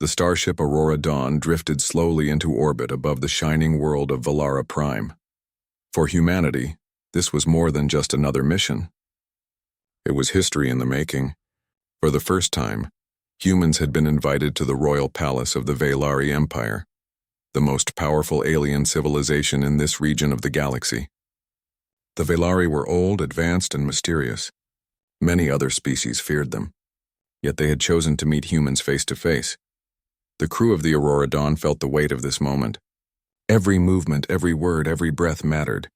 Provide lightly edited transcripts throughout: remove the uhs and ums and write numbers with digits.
The starship Aurora Dawn drifted slowly into orbit above the shining world of Valara Prime. For humanity, this was more than just another mission. It was history in the making. For the first time, humans had been invited to the royal palace of the Vaylari Empire, the most powerful alien civilization in this region of the galaxy. The Vaylari were old, advanced, and mysterious. Many other species feared them, yet they had chosen to meet humans face to face. The crew of the Aurora Dawn felt the weight of this moment. Every movement, every word, every breath mattered.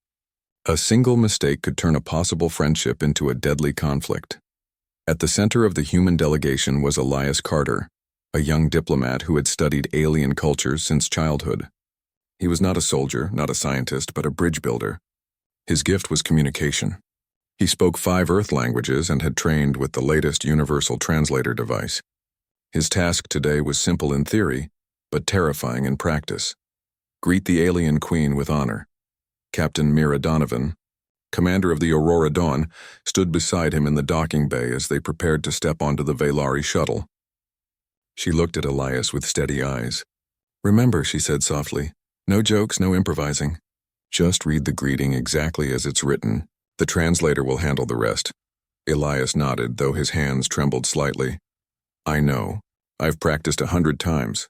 A single mistake could turn a possible friendship into a deadly conflict. At the center of the human delegation was Elias Carter, a young diplomat who had studied alien cultures since childhood. He was not a soldier, not a scientist, but a bridge builder. His gift was communication. He spoke 5 Earth languages and had trained with the latest universal translator device. His task today was simple in theory, but terrifying in practice. Greet the alien queen with honor. Captain Mira Donovan, commander of the Aurora Dawn, stood beside him in the docking bay as they prepared to step onto the Vaylari shuttle. She looked at Elias with steady eyes. "Remember," she said softly, "no jokes, no improvising. Just read the greeting exactly as it's written. The translator will handle the rest." Elias nodded, though his hands trembled slightly. "I know. I've practiced 100 times."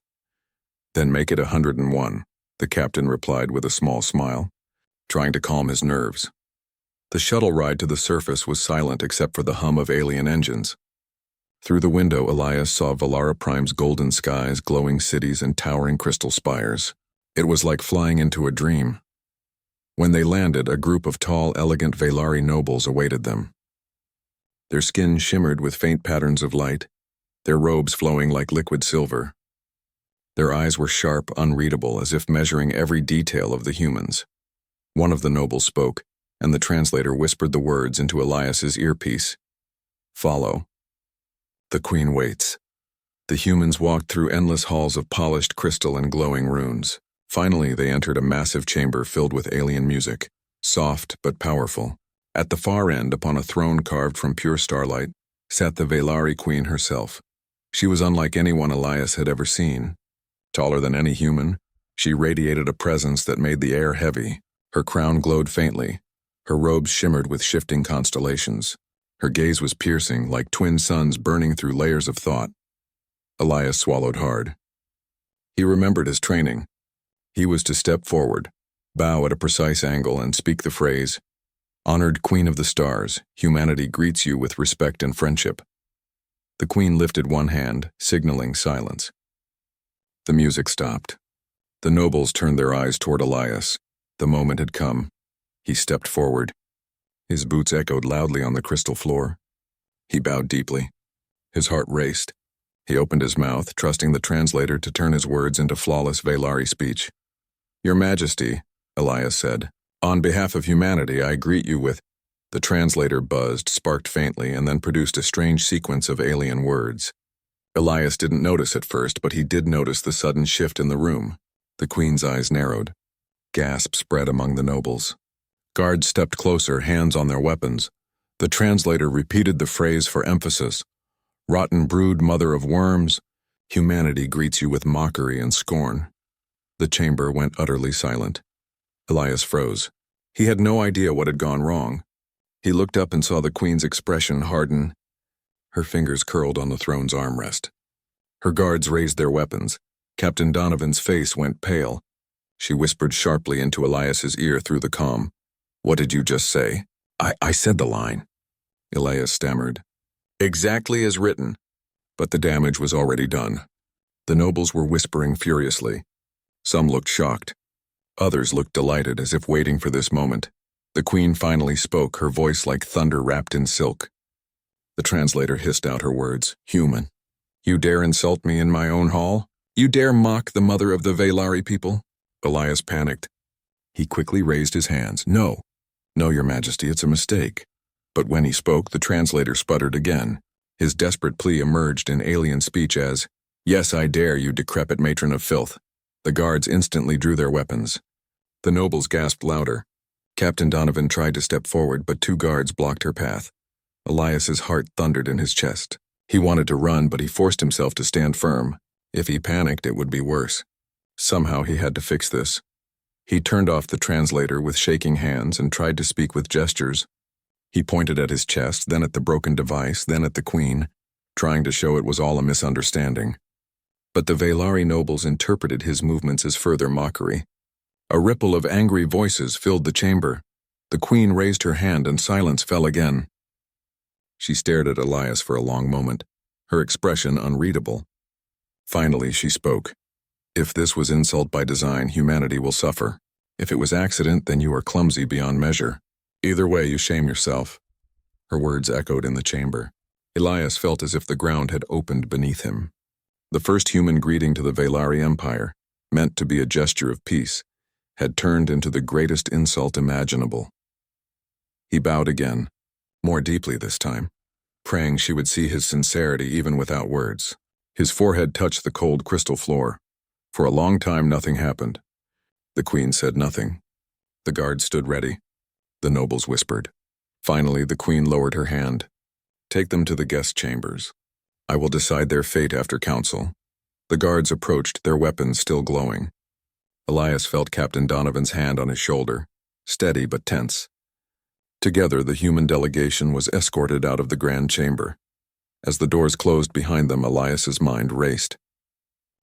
"Then make it 101, the captain replied with a small smile, trying to calm his nerves. The shuttle ride to the surface was silent except for the hum of alien engines. Through the window, Elias saw Valara Prime's golden skies, glowing cities, and towering crystal spires. It was like flying into a dream. When they landed, a group of tall, elegant Vaylari nobles awaited them. Their skin shimmered with faint patterns of light, their robes flowing like liquid silver. Their eyes were sharp, unreadable, as if measuring every detail of the humans. One of the nobles spoke, and the translator whispered the words into Elias's earpiece. "Follow. The queen waits." The humans walked through endless halls of polished crystal and glowing runes. Finally, they entered a massive chamber filled with alien music, soft but powerful. At the far end, upon a throne carved from pure starlight, sat the Vaylari queen herself. She was unlike anyone Elias had ever seen. Taller than any human, she radiated a presence that made the air heavy. Her crown glowed faintly. Her robes shimmered with shifting constellations. Her gaze was piercing, like twin suns burning through layers of thought. Elias swallowed hard. He remembered his training. He was to step forward, bow at a precise angle, and speak the phrase, "Honored Queen of the Stars, humanity greets you with respect and friendship." The queen lifted one hand, signaling silence. The music stopped. The nobles turned their eyes toward Elias. The moment had come. He stepped forward. His boots echoed loudly on the crystal floor. He bowed deeply. His heart raced. He opened his mouth, trusting the translator to turn his words into flawless Vaylari speech. "Your Majesty," Elias said, "on behalf of humanity, I greet you with—" The translator buzzed, sparked faintly, and then produced a strange sequence of alien words. Elias didn't notice at first, but he did notice the sudden shift in the room. The queen's eyes narrowed. Gasps spread among the nobles. Guards stepped closer, hands on their weapons. The translator repeated the phrase for emphasis. "Rotten brood, mother of worms, humanity greets you with mockery and scorn." The chamber went utterly silent. Elias froze. He had no idea what had gone wrong. He looked up and saw the queen's expression harden. Her fingers curled on the throne's armrest. Her guards raised their weapons. Captain Donovan's face went pale. She whispered sharply into Elias's ear through the comm. "What did you just say?" I said the line," Elias stammered. "Exactly as written." But the damage was already done. The nobles were whispering furiously. Some looked shocked. Others looked delighted, as if waiting for this moment. The queen finally spoke, her voice like thunder wrapped in silk. The translator hissed out her words. "Human, you dare insult me in my own hall? You dare mock the mother of the Vaylari people?" Elias panicked. He quickly raised his hands. "No, Your Majesty, it's a mistake." But when he spoke, the translator sputtered again. His desperate plea emerged in alien speech as, "Yes, I dare, you decrepit matron of filth." The guards instantly drew their weapons. The nobles gasped louder. Captain Donovan tried to step forward, but 2 guards blocked her path. Elias's heart thundered in his chest. He wanted to run, but he forced himself to stand firm. If he panicked, it would be worse. Somehow he had to fix this. He turned off the translator with shaking hands and tried to speak with gestures. He pointed at his chest, then at the broken device, then at the Queen, trying to show it was all a misunderstanding. But the Velari nobles interpreted his movements as further mockery. A ripple of angry voices filled the chamber. The Queen raised her hand and silence fell again. She stared at Elias for a long moment, her expression unreadable. Finally, she spoke. If this was insult by design, humanity will suffer. If it was accident, then you are clumsy beyond measure. Either way, you shame yourself. Her words echoed in the chamber. Elias felt as if the ground had opened beneath him. The first human greeting to the Velari Empire, meant to be a gesture of peace, had turned into the greatest insult imaginable. He bowed again, more deeply this time, praying she would see his sincerity even without words. His forehead touched the cold crystal floor. For a long time, nothing happened. The Queen said nothing. The guards stood ready. The nobles whispered. Finally, the Queen lowered her hand. Take them to the guest chambers. I will decide their fate after council. The guards approached, their weapons still glowing. Elias felt Captain Donovan's hand on his shoulder, steady but tense. Together, the human delegation was escorted out of the grand chamber. As the doors closed behind them, Elias's mind raced.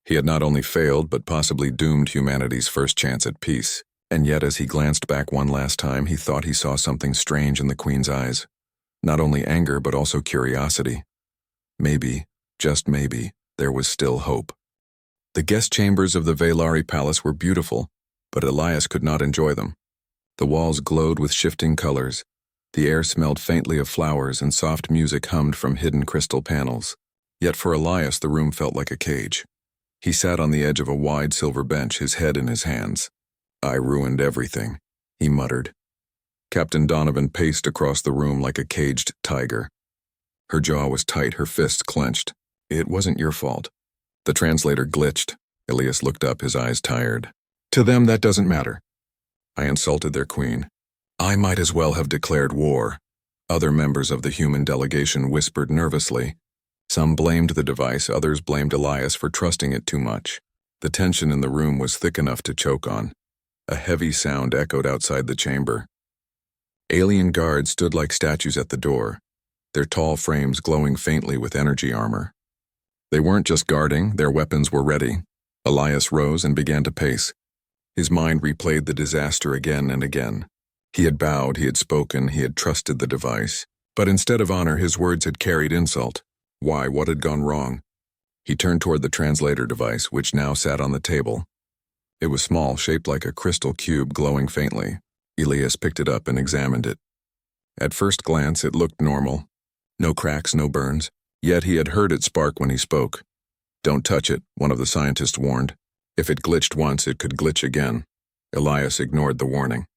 He had not only failed, but possibly doomed humanity's first chance at peace. And yet, as he glanced back one last time, he thought he saw something strange in the Queen's eyes. Not only anger, but also curiosity. Maybe, just maybe, there was still hope. The guest chambers of the Velari Palace were beautiful, but Elias could not enjoy them. The walls glowed with shifting colors. The air smelled faintly of flowers and soft music hummed from hidden crystal panels. Yet for Elias, the room felt like a cage. He sat on the edge of a wide silver bench, his head in his hands. I ruined everything, he muttered. Captain Donovan paced across the room like a caged tiger. Her jaw was tight, her fists clenched. It wasn't your fault. The translator glitched. Elias looked up, his eyes tired. To them, that doesn't matter. I insulted their queen. I might as well have declared war. Other members of the human delegation whispered nervously. Some blamed the device, others blamed Elias for trusting it too much. The tension in the room was thick enough to choke on. A heavy sound echoed outside the chamber. Alien guards stood like statues at the door, their tall frames glowing faintly with energy armor. They weren't just guarding, their weapons were ready. Elias rose and began to pace. His mind replayed the disaster again and again. He had bowed, he had spoken, he had trusted the device. But instead of honor, his words had carried insult. Why, what had gone wrong? He turned toward the translator device, which now sat on the table. It was small, shaped like a crystal cube glowing faintly. Elias picked it up and examined it. At first glance, it looked normal. No cracks, no burns. Yet he had heard it spark when he spoke. Don't touch it, one of the scientists warned. If it glitched once, it could glitch again. Elias ignored the warning.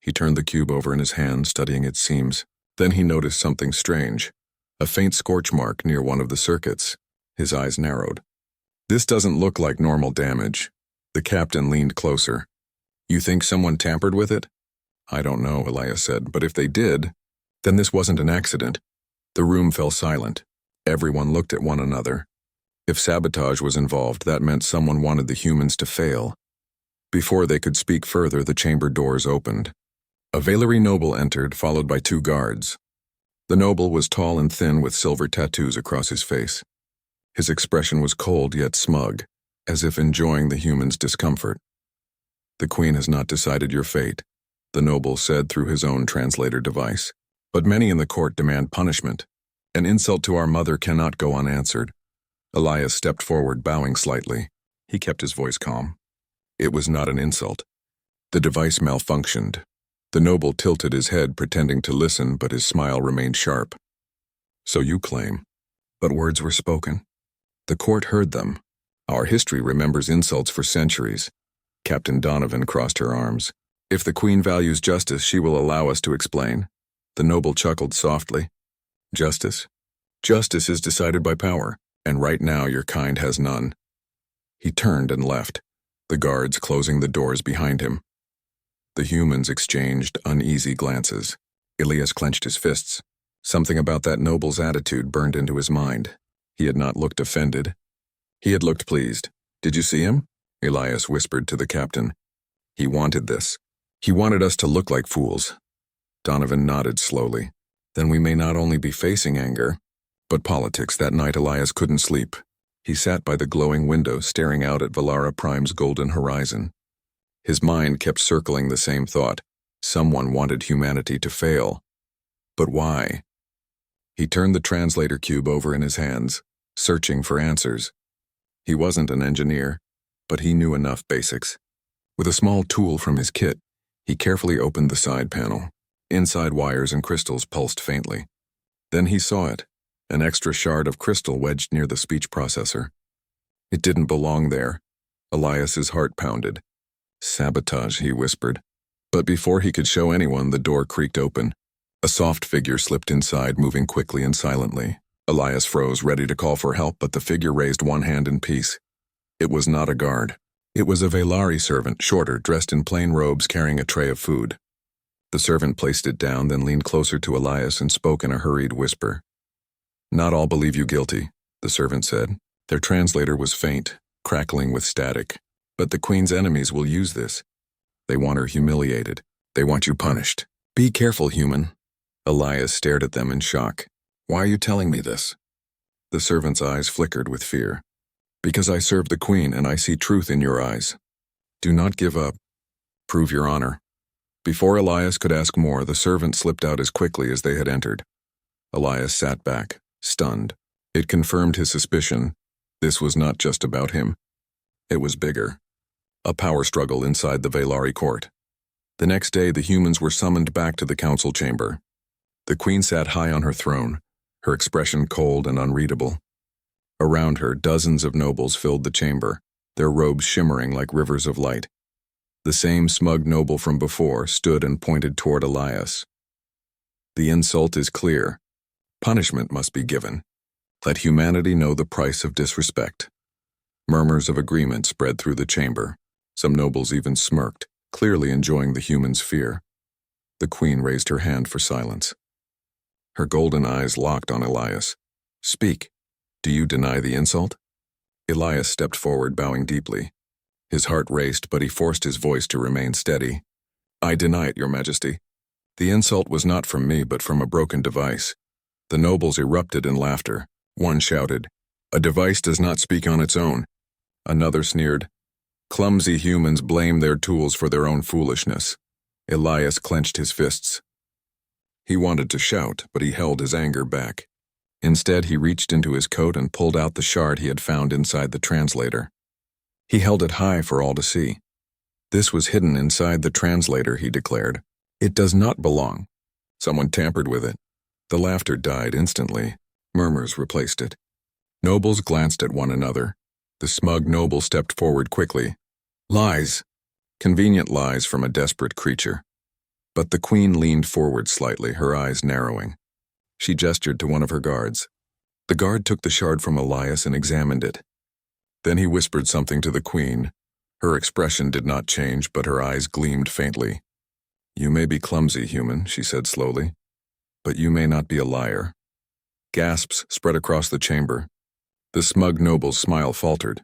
He turned the cube over in his hand, studying its seams. Then he noticed something strange. A faint scorch mark near one of the circuits. His eyes narrowed. This doesn't look like normal damage. The captain leaned closer. You think someone tampered with it? I don't know, Elias said, but if they did, then this wasn't an accident. The room fell silent. Everyone looked at one another. If sabotage was involved, that meant someone wanted the humans to fail. Before they could speak further, the chamber doors opened. A Velari noble entered, followed by 2 guards. The noble was tall and thin with silver tattoos across his face. His expression was cold yet smug, as if enjoying the humans' discomfort. The Queen has not decided your fate, the noble said through his own translator device. But many in the court demand punishment. An insult to our mother cannot go unanswered. Elias stepped forward, bowing slightly. He kept his voice calm. It was not an insult. The device malfunctioned. The noble tilted his head, pretending to listen, but his smile remained sharp. So you claim. But words were spoken. The court heard them. Our history remembers insults for centuries. Captain Donovan crossed her arms. If the Queen values justice, she will allow us to explain. The noble chuckled softly. Justice? Justice is decided by power, and right now your kind has none. He turned and left, the guards closing the doors behind him. The humans exchanged uneasy glances. Elias clenched his fists. Something about that noble's attitude burned into his mind. He had not looked offended. He had looked pleased. "Did you see him?" Elias whispered to the captain. "He wanted this. He wanted us to look like fools." Donovan nodded slowly. "Then we may not only be facing anger, but politics." That night Elias couldn't sleep. He sat by the glowing window, staring out at Valara Prime's golden horizon. His mind kept circling the same thought. Someone wanted humanity to fail. But why? He turned the translator cube over in his hands, searching for answers. He wasn't an engineer, but he knew enough basics. With a small tool from his kit, he carefully opened the side panel. Inside, wires and crystals pulsed faintly. Then he saw it, an extra shard of crystal wedged near the speech processor. It didn't belong there. Elias's heart pounded. "Sabotage," he whispered. But before he could show anyone, the door creaked open. A soft figure slipped inside, moving quickly and silently. Elias froze, ready to call for help, but the figure raised one hand in peace. It was not a guard. It was a Velari servant, shorter, dressed in plain robes, carrying a tray of food. The servant placed it down, then leaned closer to Elias and spoke in a hurried whisper. "Not all believe you guilty," the servant said. Their translator was faint, crackling with static. "But the Queen's enemies will use this. They want her humiliated. They want you punished. Be careful, human." Elias stared at them in shock. "Why are you telling me this?" The servant's eyes flickered with fear. "Because I serve the Queen and I see truth in your eyes. Do not give up. Prove your honor." Before Elias could ask more, the servant slipped out as quickly as they had entered. Elias sat back, stunned. It confirmed his suspicion. This was not just about him. It was bigger. A power struggle inside the Velari court. The next day, the humans were summoned back to the council chamber. The Queen sat high on her throne, her expression cold and unreadable. Around her, dozens of nobles filled the chamber, their robes shimmering like rivers of light. The same smug noble from before stood and pointed toward Elias. "The insult is clear. Punishment must be given. Let humanity know the price of disrespect." Murmurs of agreement spread through the chamber. Some nobles even smirked, clearly enjoying the humans' fear. The Queen raised her hand for silence. Her golden eyes locked on Elias. "Speak. Do you deny the insult?" Elias stepped forward, bowing deeply. His heart raced, but he forced his voice to remain steady. "I deny it, Your Majesty. The insult was not from me, but from a broken device." The nobles erupted in laughter. One shouted, "A device does not speak on its own." Another sneered, "Clumsy humans blame their tools for their own foolishness." Elias clenched his fists. He wanted to shout, but he held his anger back. Instead, he reached into his coat and pulled out the shard he had found inside the translator. He held it high for all to see. "This was hidden inside the translator," he declared. "It does not belong. Someone tampered with it." The laughter died instantly. Murmurs replaced it. Nobles glanced at one another. The smug noble stepped forward quickly. "Lies. Convenient lies from a desperate creature." But the Queen leaned forward slightly, her eyes narrowing. She gestured to one of her guards. The guard took the shard from Elias and examined it. Then he whispered something to the Queen. Her expression did not change, but her eyes gleamed faintly. "You may be clumsy, human," she said slowly, "but you may not be a liar." Gasps spread across the chamber. The smug noble's smile faltered.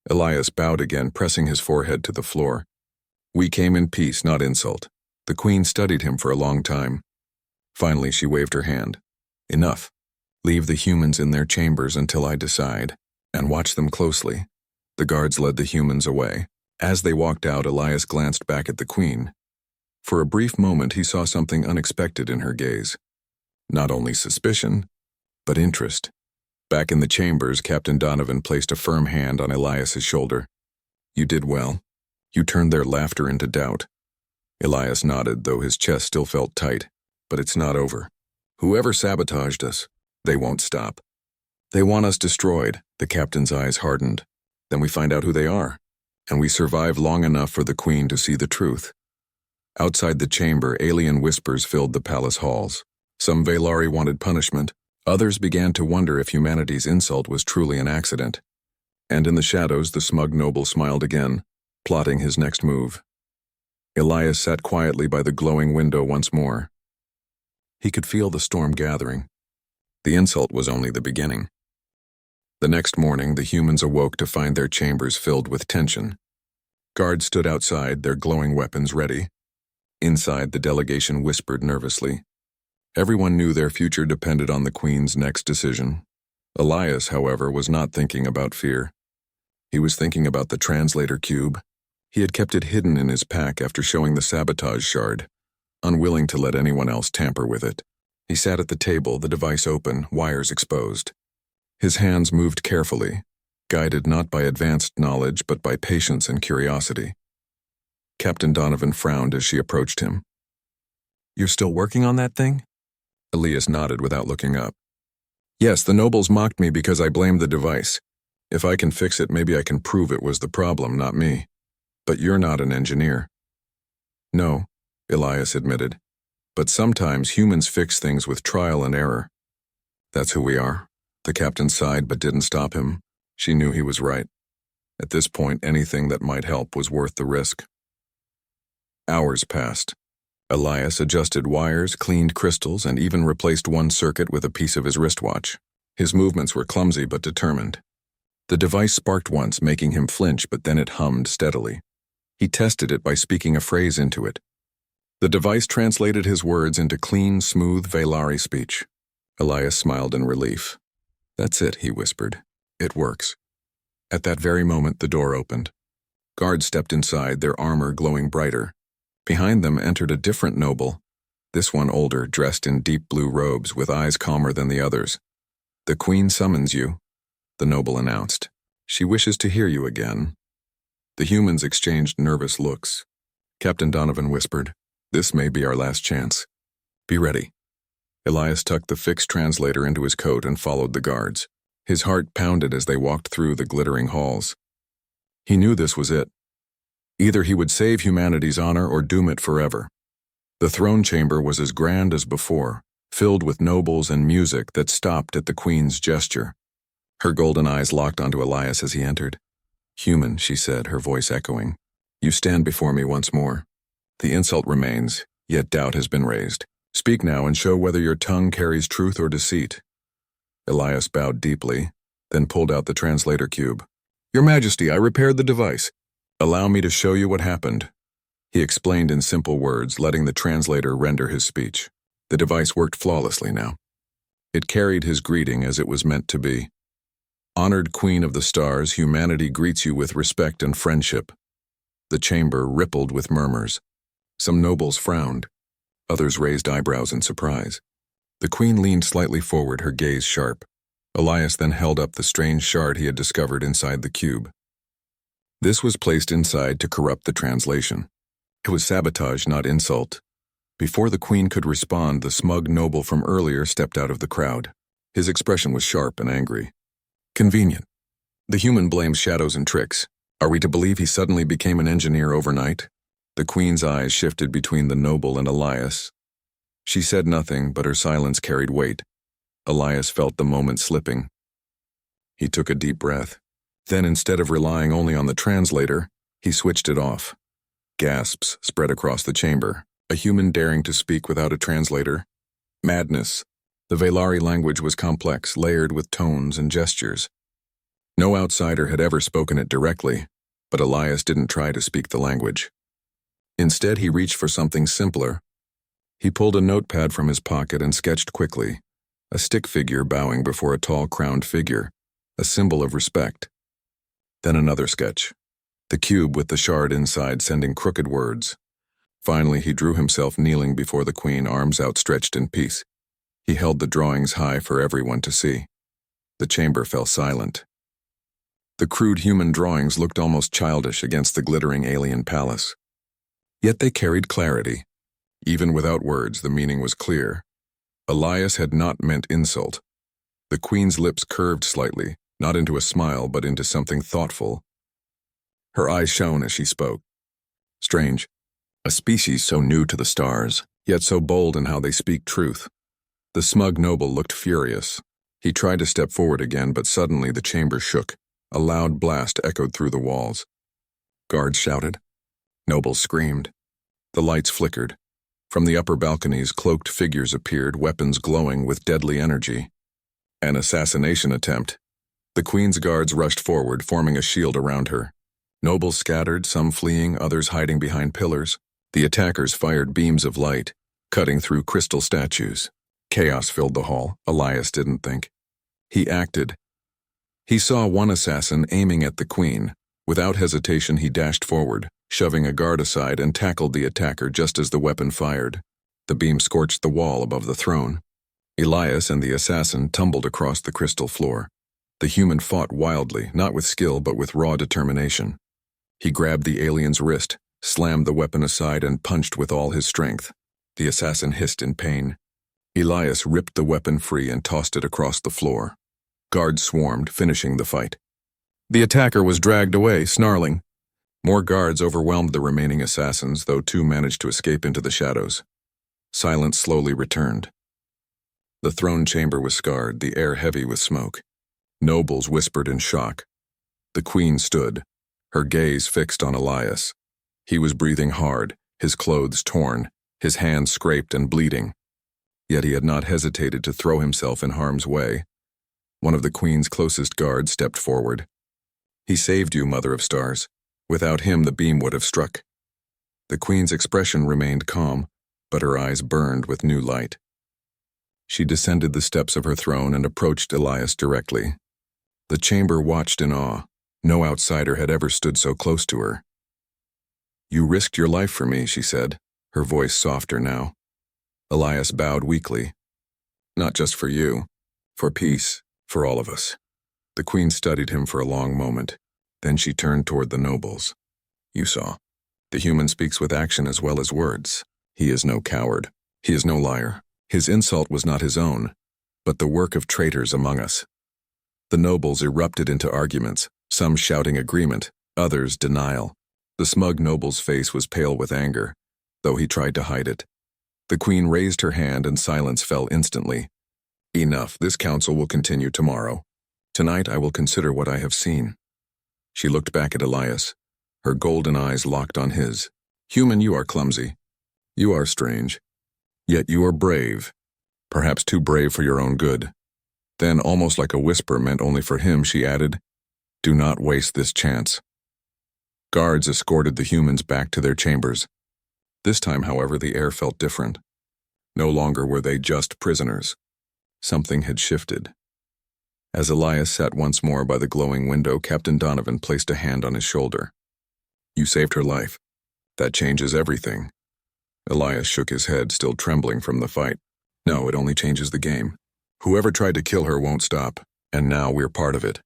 Elias bowed again, pressing his forehead to the floor. "We came in peace, not insult." The Queen studied him for a long time. Finally, she waved her hand. "Enough. Leave the humans in their chambers until I decide, and watch them closely." The guards led the humans away. As they walked out, Elias glanced back at the Queen. For a brief moment, he saw something unexpected in her gaze. Not only suspicion, but interest. Back in the chambers, Captain Donovan placed a firm hand on Elias's shoulder. "You did well. You turned their laughter into doubt." Elias nodded, though his chest still felt tight. "But it's not over. Whoever sabotaged us, they won't stop. They want us destroyed." The captain's eyes hardened. "Then we find out who they are, and we survive long enough for the Queen to see the truth." Outside the chamber, alien whispers filled the palace halls. Some Velari wanted punishment. Others began to wonder if humanity's insult was truly an accident. And in the shadows, the smug noble smiled again, plotting his next move. Elias sat quietly by the glowing window once more. He could feel the storm gathering. The insult was only the beginning. The next morning, the humans awoke to find their chambers filled with tension. Guards stood outside, their glowing weapons ready. Inside, the delegation whispered nervously. Everyone knew their future depended on the Queen's next decision. Elias, however, was not thinking about fear. He was thinking about the Translator cube. He had kept it hidden in his pack after showing the sabotage shard, unwilling to let anyone else tamper with it. He sat at the table, the device open, wires exposed. His hands moved carefully, guided not by advanced knowledge but by patience and curiosity. Captain Donovan frowned as she approached him. "You're still working on that thing?" Elias nodded without looking up. "Yes, the nobles mocked me because I blamed the device. If I can fix it, maybe I can prove it was the problem, not me. But you're not an engineer." "No," Elias admitted. "But sometimes humans fix things with trial and error." "That's who we are." The captain sighed but didn't stop him. She knew he was right. At this point, anything that might help was worth the risk. Hours passed. Elias adjusted wires, cleaned crystals, and even replaced one circuit with a piece of his wristwatch. His movements were clumsy but determined. The device sparked once, making him flinch, but then it hummed steadily. He tested it by speaking a phrase into it. The device translated his words into clean, smooth Velari speech. Elias smiled in relief. "That's it," he whispered. "It works." At that very moment, the door opened. Guards stepped inside, their armor glowing brighter. Behind them entered a different noble, this one older, dressed in deep blue robes with eyes calmer than the others. "The Queen summons you," the noble announced. "She wishes to hear you again." The humans exchanged nervous looks. Captain Donovan whispered, "This may be our last chance. Be ready." Elias tucked the fixed translator into his coat and followed the guards. His heart pounded as they walked through the glittering halls. He knew this was it. Either he would save humanity's honor or doom it forever. The throne chamber was as grand as before, filled with nobles and music that stopped at the Queen's gesture. Her golden eyes locked onto Elias as he entered. "Human," she said, her voice echoing. "You stand before me once more. The insult remains, yet doubt has been raised. Speak now and show whether your tongue carries truth or deceit." Elias bowed deeply, then pulled out the translator cube. "Your Majesty, I repaired the device. Allow me to show you what happened." He explained in simple words, letting the translator render his speech. The device worked flawlessly now. It carried his greeting as it was meant to be. "Honored Queen of the Stars, humanity greets you with respect and friendship." The chamber rippled with murmurs. Some nobles frowned. Others raised eyebrows in surprise. The Queen leaned slightly forward, her gaze sharp. Elias then held up the strange shard he had discovered inside the cube. This was placed inside to corrupt the translation. It was sabotage, not insult. Before the Queen could respond, the smug noble from earlier stepped out of the crowd. His expression was sharp and angry. "Convenient. The human blames shadows and tricks. Are we to believe he suddenly became an engineer overnight?" The Queen's eyes shifted between the noble and Elias. She said nothing, but her silence carried weight. Elias felt the moment slipping. He took a deep breath. Then, instead of relying only on the translator, he switched it off. Gasps spread across the chamber. A human daring to speak without a translator? Madness. The Velari language was complex, layered with tones and gestures. No outsider had ever spoken it directly, but Elias didn't try to speak the language. Instead, he reached for something simpler. He pulled a notepad from his pocket and sketched quickly, a stick figure bowing before a tall crowned figure, a symbol of respect. Then another sketch, the cube with the shard inside sending crooked words. Finally, he drew himself kneeling before the Queen, arms outstretched in peace. He held the drawings high for everyone to see. The chamber fell silent. The crude human drawings looked almost childish against the glittering alien palace. Yet they carried clarity. Even without words, the meaning was clear. Elias had not meant insult. The Queen's lips curved slightly, not into a smile, but into something thoughtful. Her eyes shone as she spoke. Strange. A species so new to the stars, yet so bold in how they speak truth. The smug noble looked furious. He tried to step forward again, but suddenly the chamber shook. A loud blast echoed through the walls. Guards shouted. Nobles screamed. The lights flickered. From the upper balconies, cloaked figures appeared, weapons glowing with deadly energy. An assassination attempt. The queen's guards rushed forward, forming a shield around her. Nobles scattered, some fleeing, others hiding behind pillars. The attackers fired beams of light, cutting through crystal statues. Chaos filled the hall. Elias didn't think. He acted. He saw one assassin aiming at the queen. Without hesitation, he dashed forward, shoving a guard aside, and tackled the attacker just as the weapon fired. The beam scorched the wall above the throne. Elias and the assassin tumbled across the crystal floor. The human fought wildly, not with skill but with raw determination. He grabbed the alien's wrist, slammed the weapon aside, and punched with all his strength. The assassin hissed in pain. Elias ripped the weapon free and tossed it across the floor. Guards swarmed, finishing the fight. The attacker was dragged away, snarling. More guards overwhelmed the remaining assassins, though two managed to escape into the shadows. Silence slowly returned. The throne chamber was scarred, the air heavy with smoke. Nobles whispered in shock. The queen stood, her gaze fixed on Elias. He was breathing hard, his clothes torn, his hands scraped and bleeding. Yet he had not hesitated to throw himself in harm's way. One of the queen's closest guards stepped forward. He saved you, Mother of Stars. Without him, the beam would have struck. The queen's expression remained calm, but her eyes burned with new light. She descended the steps of her throne and approached Elias directly. The chamber watched in awe. No outsider had ever stood so close to her. You risked your life for me, she said, her voice softer now. Elias bowed weakly. Not just for you, for peace, for all of us. The queen studied him for a long moment. Then she turned toward the nobles. You saw. The human speaks with action as well as words. He is no coward. He is no liar. His insult was not his own, but the work of traitors among us. The nobles erupted into arguments, some shouting agreement, others denial. The smug noble's face was pale with anger, though he tried to hide it. The queen raised her hand and silence fell instantly. Enough, this council will continue tomorrow. Tonight I will consider what I have seen. She looked back at Elias. Her golden eyes locked on his. Human, you are clumsy. You are strange. Yet you are brave. Perhaps too brave for your own good. Then, almost like a whisper meant only for him, she added, Do not waste this chance. Guards escorted the humans back to their chambers. This time, however, the air felt different. No longer were they just prisoners. Something had shifted. As Elias sat once more by the glowing window, Captain Donovan placed a hand on his shoulder. You saved her life. That changes everything. Elias shook his head, still trembling from the fight. No, it only changes the game. Whoever tried to kill her won't stop, and now we're part of it.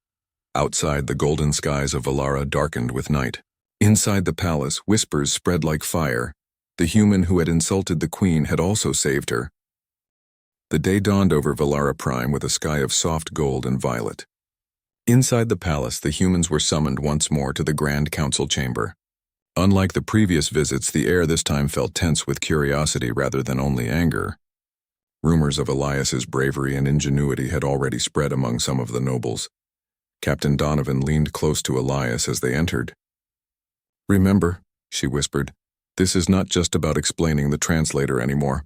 Outside, the golden skies of Valara darkened with night. Inside the palace, whispers spread like fire. The human who had insulted the queen had also saved her. The day dawned over Valara Prime with a sky of soft gold and violet. Inside the palace, the humans were summoned once more to the Grand Council chamber. Unlike the previous visits, the air this time felt tense with curiosity rather than only anger. Rumors of Elias's bravery and ingenuity had already spread among some of the nobles. Captain Donovan leaned close to Elias as they entered. Remember, she whispered, this is not just about explaining the translator anymore.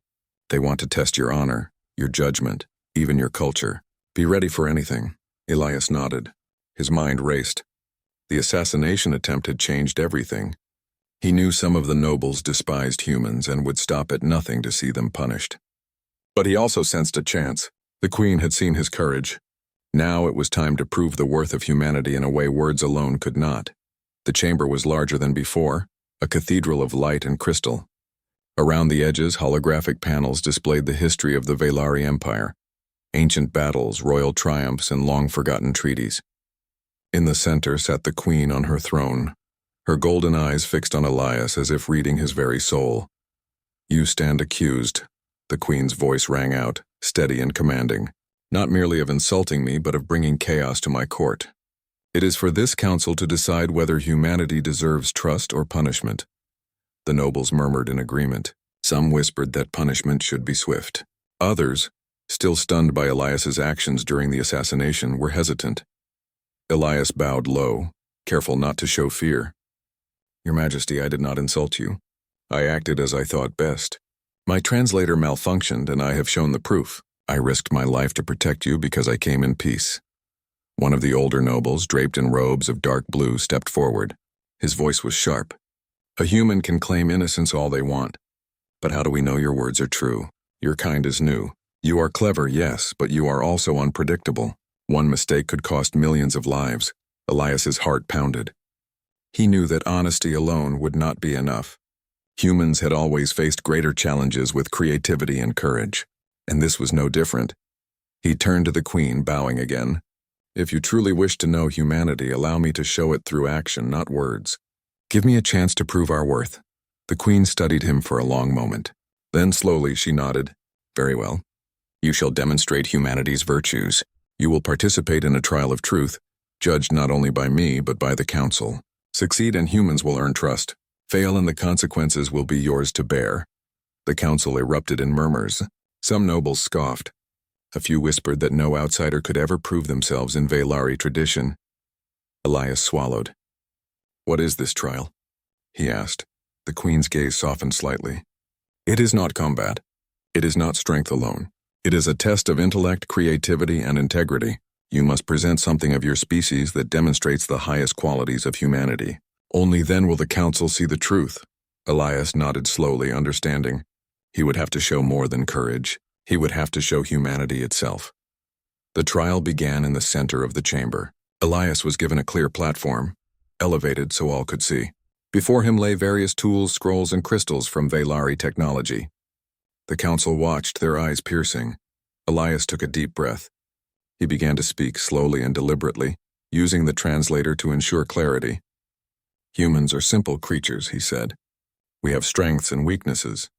They want to test your honor, your judgment, even your culture. Be ready for anything. Elias nodded. His mind raced. The assassination attempt had changed everything. He knew some of the nobles despised humans and would stop at nothing to see them punished. But he also sensed a chance. The queen had seen his courage. Now it was time to prove the worth of humanity in a way words alone could not. The chamber was larger than before, a cathedral of light and crystal. Around the edges, holographic panels displayed the history of the Velari Empire, ancient battles, royal triumphs, and long-forgotten treaties. In the center sat the queen on her throne, her golden eyes fixed on Elias as if reading his very soul. You stand accused, the queen's voice rang out, steady and commanding, not merely of insulting me, but of bringing chaos to my court. It is for this council to decide whether humanity deserves trust or punishment. The nobles murmured in agreement. Some whispered that punishment should be swift. Others, still stunned by Elias's actions during the assassination, were hesitant. Elias bowed low, careful not to show fear. Your Majesty, I did not insult you. I acted as I thought best. My translator malfunctioned, and I have shown the proof. I risked my life to protect you because I came in peace. One of the older nobles, draped in robes of dark blue, stepped forward. His voice was sharp. A human can claim innocence all they want. But how do we know your words are true? Your kind is new. You are clever, yes, but you are also unpredictable. One mistake could cost millions of lives. Elias's heart pounded. He knew that honesty alone would not be enough. Humans had always faced greater challenges with creativity and courage, and this was no different. He turned to the queen, bowing again. If you truly wish to know humanity, allow me to show it through action, not words. Give me a chance to prove our worth. The queen studied him for a long moment. Then slowly she nodded. Very well. You shall demonstrate humanity's virtues. You will participate in a trial of truth, judged not only by me but by the council. Succeed and humans will earn trust. Fail and the consequences will be yours to bear. The council erupted in murmurs. Some nobles scoffed. A few whispered that no outsider could ever prove themselves in Vaylari tradition. Elias swallowed. What is this trial? He asked. The queen's gaze softened slightly. It is not combat. It is not strength alone. It is a test of intellect, creativity, and integrity. You must present something of your species that demonstrates the highest qualities of humanity. Only then will the council see the truth. Elias nodded slowly, understanding. He would have to show more than courage. He would have to show humanity itself. The trial began in the center of the chamber. Elias was given a clear platform, elevated so all could see. Before him lay various tools, scrolls, and crystals from Vaylari technology. The council watched, their eyes piercing. Elias took a deep breath. He began to speak slowly and deliberately, using the translator to ensure clarity. Humans are simple creatures, he said. We have strengths and weaknesses.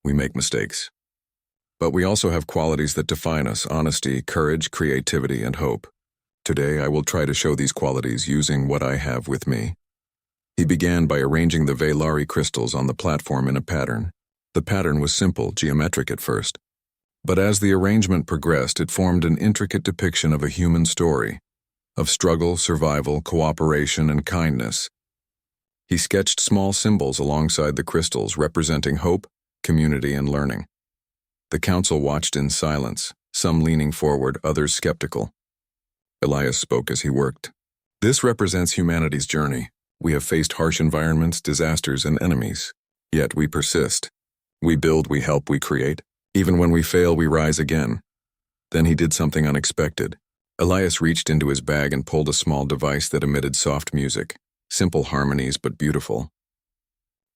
We make mistakes. But we also have qualities that define us: honesty, courage, creativity, and hope. Today I will try to show these qualities using what I have with me. He began by arranging the Vaylari crystals on the platform in a pattern. The pattern was simple, geometric at first. But as the arrangement progressed, it formed an intricate depiction of a human story, of struggle, survival, cooperation, and kindness. He sketched small symbols alongside the crystals representing hope, community, and learning. The council watched in silence, some leaning forward, others skeptical. Elias spoke as he worked. This represents humanity's journey. We have faced harsh environments, disasters, and enemies. Yet we persist. We build, we help, we create. Even when we fail, we rise again. Then he did something unexpected. Elias reached into his bag and pulled a small device that emitted soft music, simple harmonies but beautiful.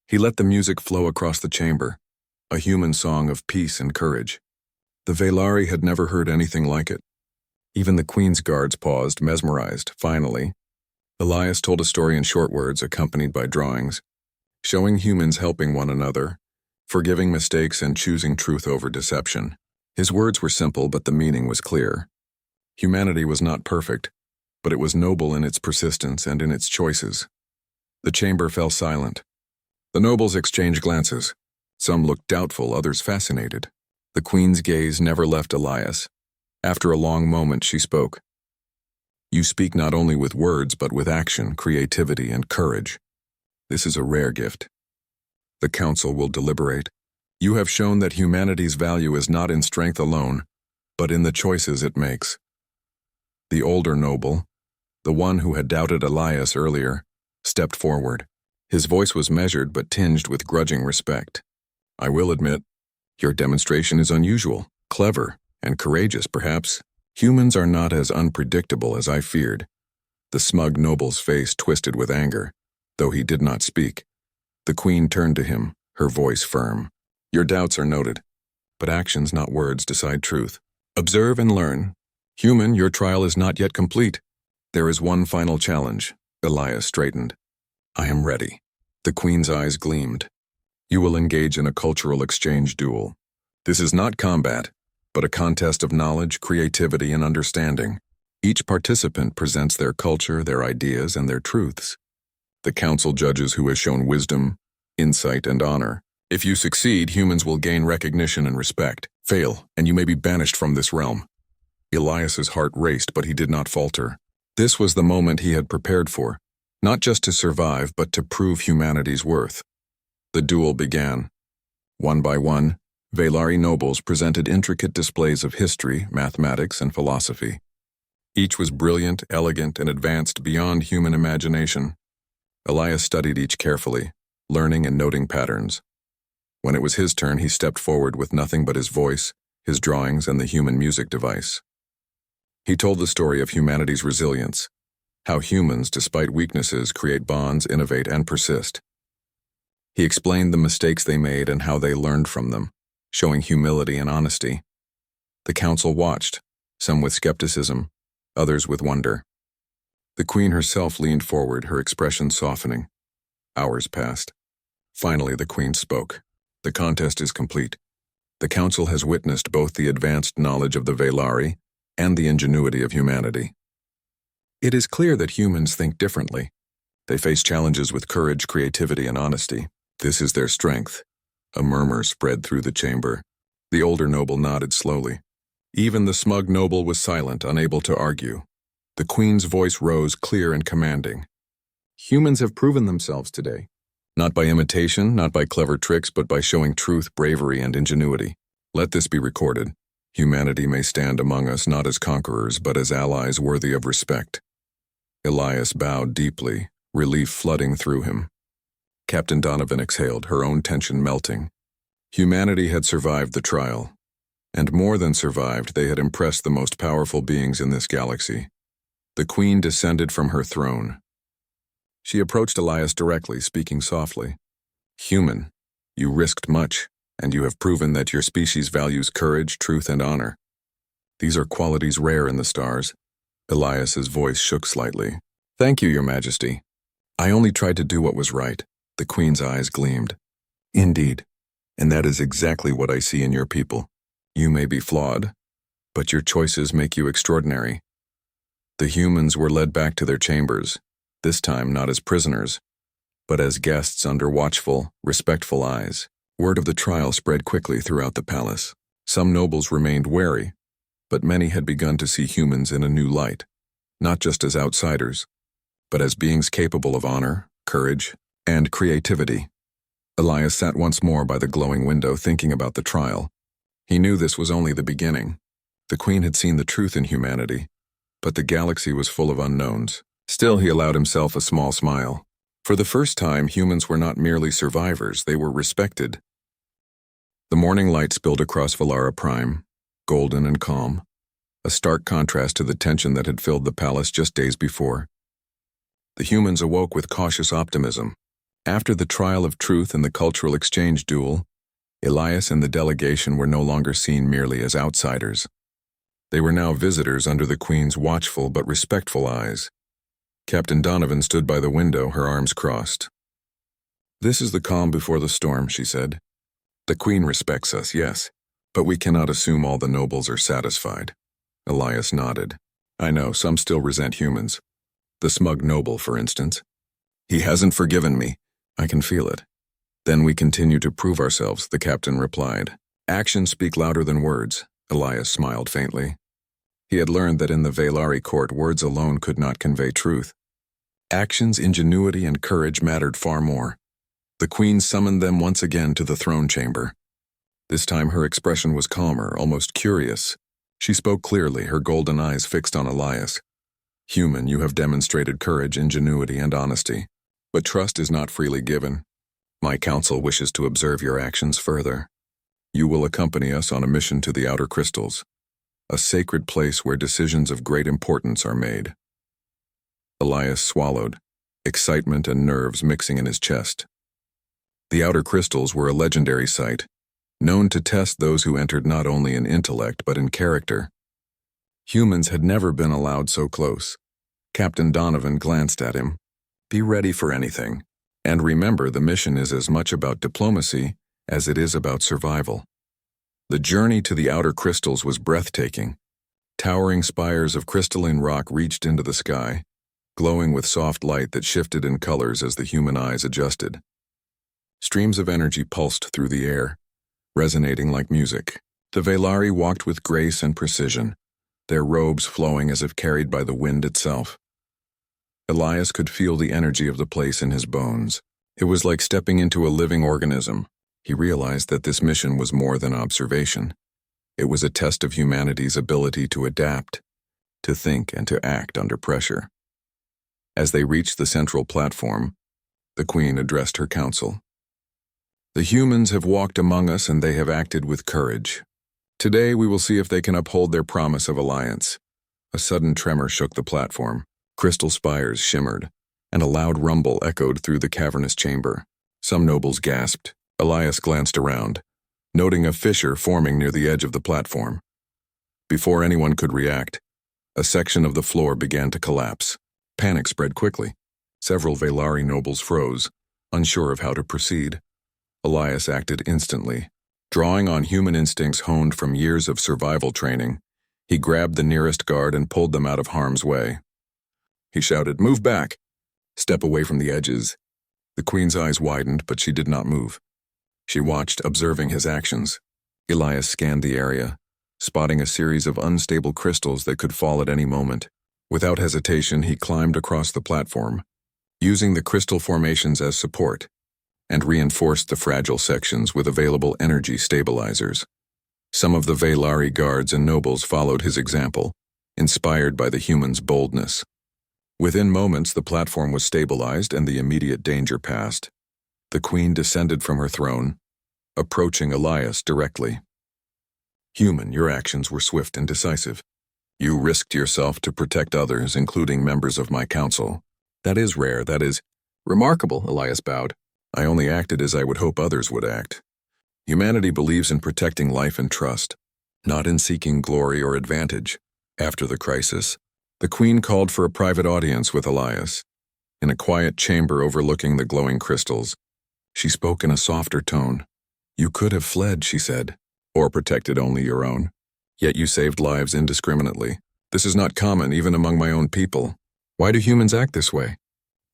He let the music flow across the chamber, a human song of peace and courage. The Vaylari had never heard anything like it. Even the queen's guards paused, mesmerized. Finally, Elias told a story in short words accompanied by drawings, showing humans helping one another, forgiving mistakes, and choosing truth over deception. His words were simple, but the meaning was clear. Humanity was not perfect, but it was noble in its persistence and in its choices. The chamber fell silent. The nobles exchanged glances. Some looked doubtful, others fascinated. The queen's gaze never left Elias. After a long moment, she spoke. You speak not only with words, but with action, creativity, and courage. This is a rare gift. The council will deliberate. You have shown that humanity's value is not in strength alone, but in the choices it makes. The older noble, the one who had doubted Elias earlier, stepped forward. His voice was measured but tinged with grudging respect. I will admit, your demonstration is unusual, clever, and courageous perhaps. Humans are not as unpredictable as I feared. The smug noble's face twisted with anger, though he did not speak. The queen turned to him, her voice firm. Your doubts are noted, but actions, not words, decide truth. Observe and learn. Human, your trial is not yet complete. There is one final challenge. Elias straightened. I am ready. The queen's eyes gleamed. You will engage in a cultural exchange duel. This is not combat, but a contest of knowledge, creativity, and understanding. Each participant presents their culture, their ideas, and their truths. The council judges who has shown wisdom, insight, and honor. If you succeed, humans will gain recognition and respect. Fail, and you may be banished from this realm. Elias's heart raced, but he did not falter. This was the moment he had prepared for, not just to survive, but to prove humanity's worth. The duel began. One by one, Vaylari nobles presented intricate displays of history, mathematics, and philosophy. Each was brilliant, elegant, and advanced beyond human imagination. Elias studied each carefully, learning and noting patterns. When it was his turn, he stepped forward with nothing but his voice, his drawings, and the human music device. He told the story of humanity's resilience, how humans, despite weaknesses, create bonds, innovate, and persist. He explained the mistakes they made and how they learned from them, showing humility and honesty. The council watched, some with skepticism, others with wonder. The queen herself leaned forward, her expression softening. Hours passed. Finally, the queen spoke. The contest is complete. The council has witnessed both the advanced knowledge of the Velari and the ingenuity of humanity. It is clear that humans think differently. They face challenges with courage, creativity, and honesty. This is their strength. A murmur spread through the chamber. The older noble nodded slowly. Even the smug noble was silent, unable to argue. The queen's voice rose clear and commanding. Humans have proven themselves today. Not by imitation, not by clever tricks, but by showing truth, bravery, and ingenuity. Let this be recorded. Humanity may stand among us not as conquerors, but as allies worthy of respect. Elias bowed deeply, relief flooding through him. Captain Donovan exhaled, her own tension melting. Humanity had survived the trial. And more than survived, they had impressed the most powerful beings in this galaxy. The queen descended from her throne. She approached Elias directly, speaking softly. Human, you risked much, and you have proven that your species values courage, truth, and honor. These are qualities rare in the stars. Elias's voice shook slightly. Thank you, Your Majesty. I only tried to do what was right. The queen's eyes gleamed. Indeed, and that is exactly what I see in your people. You may be flawed, but your choices make you extraordinary. The humans were led back to their chambers, this time not as prisoners, but as guests under watchful, respectful eyes. Word of the trial spread quickly throughout the palace. Some nobles remained wary, but many had begun to see humans in a new light, not just as outsiders, but as beings capable of honor, courage, and creativity. Elias sat once more by the glowing window thinking about the trial. He knew this was only the beginning. The queen had seen the truth in humanity, but the galaxy was full of unknowns. Still, he allowed himself a small smile. For the first time, humans were not merely survivors, they were respected. The morning light spilled across Valara Prime, golden and calm, a stark contrast to the tension that had filled the palace just days before. The humans awoke with cautious optimism. After the trial of truth and the cultural exchange duel, Elias and the delegation were no longer seen merely as outsiders. They were now visitors under the queen's watchful but respectful eyes. Captain Donovan stood by the window, her arms crossed. This is the calm before the storm, she said. The queen respects us, yes, but we cannot assume all the nobles are satisfied. Elias nodded. I know, some still resent humans. The smug noble, for instance. He hasn't forgiven me. I can feel it. Then we continue to prove ourselves, the captain replied. Actions speak louder than words, Elias smiled faintly. He had learned that in the Velari court, words alone could not convey truth. Actions, ingenuity, and courage mattered far more. The queen summoned them once again to the throne chamber. This time her expression was calmer, almost curious. She spoke clearly, her golden eyes fixed on Elias. Human, you have demonstrated courage, ingenuity, and honesty. But trust is not freely given. My council wishes to observe your actions further. You will accompany us on a mission to the Outer Crystals, a sacred place where decisions of great importance are made. Elias swallowed, excitement and nerves mixing in his chest. The Outer Crystals were a legendary site, known to test those who entered not only in intellect but in character. Humans had never been allowed so close. Captain Donovan glanced at him. Be ready for anything. And remember, the mission is as much about diplomacy as it is about survival. The journey to the Outer Crystals was breathtaking. Towering spires of crystalline rock reached into the sky, glowing with soft light that shifted in colors as the human eyes adjusted. Streams of energy pulsed through the air, resonating like music. The Velari walked with grace and precision, their robes flowing as if carried by the wind itself. Elias could feel the energy of the place in his bones. It was like stepping into a living organism. He realized that this mission was more than observation. It was a test of humanity's ability to adapt, to think and to act under pressure. As they reached the central platform, the Queen addressed her council. "The humans have walked among us and they have acted with courage. Today we will see if they can uphold their promise of alliance." A sudden tremor shook the platform. Crystal spires shimmered, and a loud rumble echoed through the cavernous chamber. Some nobles gasped. Elias glanced around, noting a fissure forming near the edge of the platform. Before anyone could react, a section of the floor began to collapse. Panic spread quickly. Several Velari nobles froze, unsure of how to proceed. Elias acted instantly. Drawing on human instincts honed from years of survival training, he grabbed the nearest guard and pulled them out of harm's way. He shouted, "Move back! Step away from the edges." The Queen's eyes widened, but she did not move. She watched, observing his actions. Elias scanned the area, spotting a series of unstable crystals that could fall at any moment. Without hesitation, he climbed across the platform, using the crystal formations as support, and reinforced the fragile sections with available energy stabilizers. Some of the Velari guards and nobles followed his example, inspired by the humans' boldness. Within moments, the platform was stabilized and the immediate danger passed. The Queen descended from her throne, approaching Elias directly. "Human, your actions were swift and decisive. You risked yourself to protect others, including members of my council. That is rare, that is remarkable," Elias bowed. "I only acted as I would hope others would act. Humanity believes in protecting life and trust, not in seeking glory or advantage." After the crisis, the Queen called for a private audience with Elias. In a quiet chamber overlooking the glowing crystals, she spoke in a softer tone. "You could have fled," she said, "or protected only your own. Yet you saved lives indiscriminately. This is not common even among my own people. Why do humans act this way?"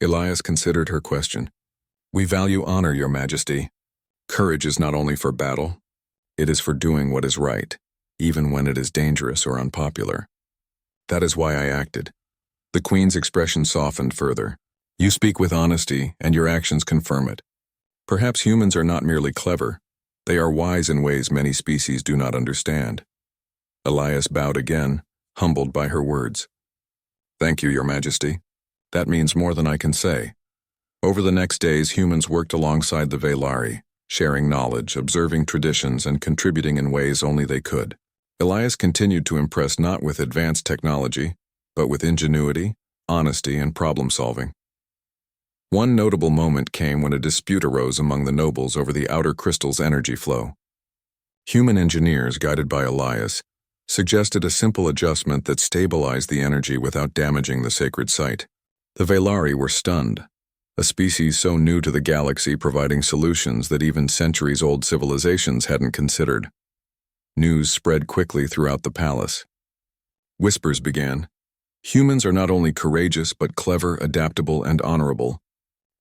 Elias considered her question. "We value honor, Your Majesty. Courage is not only for battle, it is for doing what is right, even when it is dangerous or unpopular. That is why I acted." The Queen's expression softened further. "You speak with honesty, and your actions confirm it. Perhaps humans are not merely clever. They are wise in ways many species do not understand." Elias bowed again, humbled by her words. "Thank you, Your Majesty. That means more than I can say." Over the next days, humans worked alongside the Velari, sharing knowledge, observing traditions, and contributing in ways only they could. Elias continued to impress not with advanced technology, but with ingenuity, honesty, and problem-solving. One notable moment came when a dispute arose among the nobles over the outer crystal's energy flow. Human engineers, guided by Elias, suggested a simple adjustment that stabilized the energy without damaging the sacred site. The Velari were stunned, a species so new to the galaxy providing solutions that even centuries-old civilizations hadn't considered. News spread quickly throughout the palace. Whispers began. Humans are not only courageous but clever, adaptable, and honorable.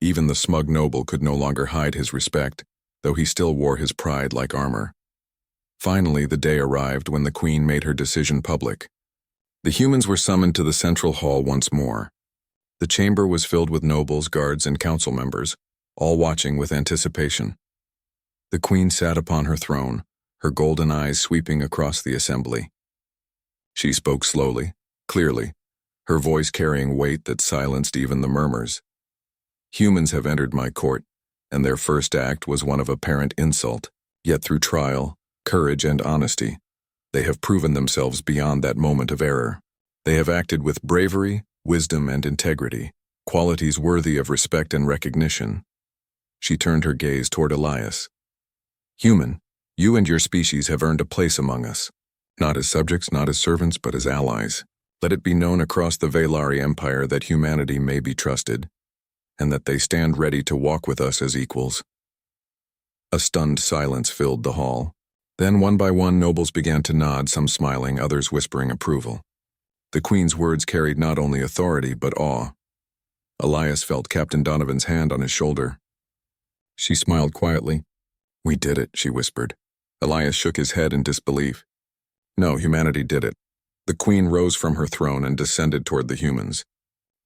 Even the smug noble could no longer hide his respect, though he still wore his pride like armor. Finally, the day arrived when the Queen made her decision public. The humans were summoned to the central hall once more. The chamber was filled with nobles, guards, and council members, all watching with anticipation. The Queen sat upon her throne, her golden eyes sweeping across the assembly. She spoke slowly, clearly, her voice carrying weight that silenced even the murmurs. "Humans have entered my court, and their first act was one of apparent insult, yet through trial, courage, and honesty, they have proven themselves beyond that moment of error. They have acted with bravery, wisdom, and integrity, qualities worthy of respect and recognition." She turned her gaze toward Elias. "Human, you and your species have earned a place among us, not as subjects, not as servants, but as allies. Let it be known across the Velari Empire that humanity may be trusted, and that they stand ready to walk with us as equals." A stunned silence filled the hall. Then one by one nobles began to nod, some smiling, others whispering approval. The Queen's words carried not only authority but awe. Elias felt Captain Donovan's hand on his shoulder. She smiled quietly. "We did it," she whispered. Elias shook his head in disbelief. "No, humanity did it." The Queen rose from her throne and descended toward the humans.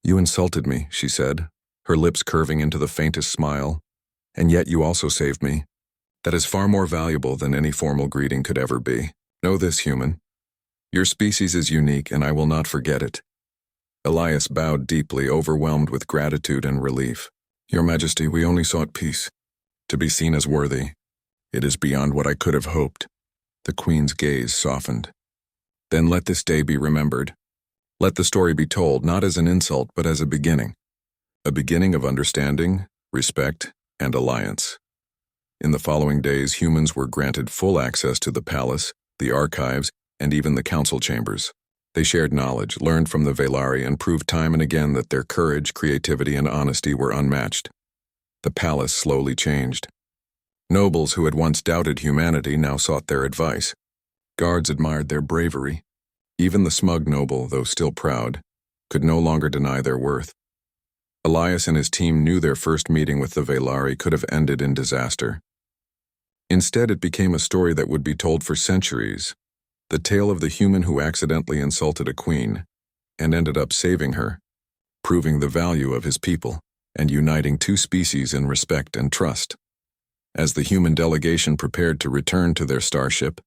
"You insulted me," she said, her lips curving into the faintest smile. "And yet you also saved me. That is far more valuable than any formal greeting could ever be. Know this, human. Your species is unique, and I will not forget it." Elias bowed deeply, overwhelmed with gratitude and relief. "Your Majesty, we only sought peace. To be seen as worthy. It is beyond what I could have hoped." The Queen's gaze softened. "Then let this day be remembered. Let the story be told, not as an insult, but as a beginning. A beginning of understanding, respect, and alliance." In the following days, humans were granted full access to the palace, the archives, and even the council chambers. They shared knowledge, learned from the Velari, and proved time and again that their courage, creativity, and honesty were unmatched. The palace slowly changed. Nobles who had once doubted humanity now sought their advice. Guards admired their bravery. Even the smug noble, though still proud, could no longer deny their worth. Elias and his team knew their first meeting with the Velari could have ended in disaster. Instead, it became a story that would be told for centuries. The tale of the human who accidentally insulted a queen and ended up saving her, proving the value of his people, and uniting two species in respect and trust. As the human delegation prepared to return to their starship,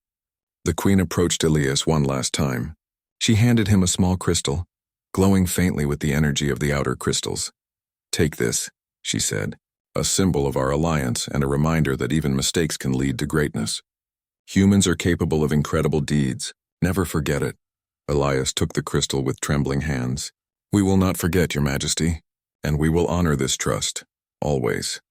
the queen approached Elias one last time. She handed him a small crystal, glowing faintly with the energy of the outer crystals. "Take this," she said, "a symbol of our alliance and a reminder that even mistakes can lead to greatness. Humans are capable of incredible deeds. Never forget it." Elias took the crystal with trembling hands. "We will not forget, Your Majesty, and we will honor this trust, always."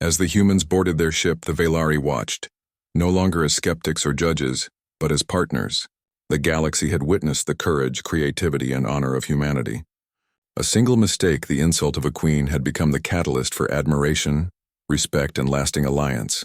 As the humans boarded their ship, the Velari watched, no longer as skeptics or judges, but as partners. The galaxy had witnessed the courage, creativity, and honor of humanity. A single mistake, the insult of a queen, had become the catalyst for admiration, respect, and lasting alliance.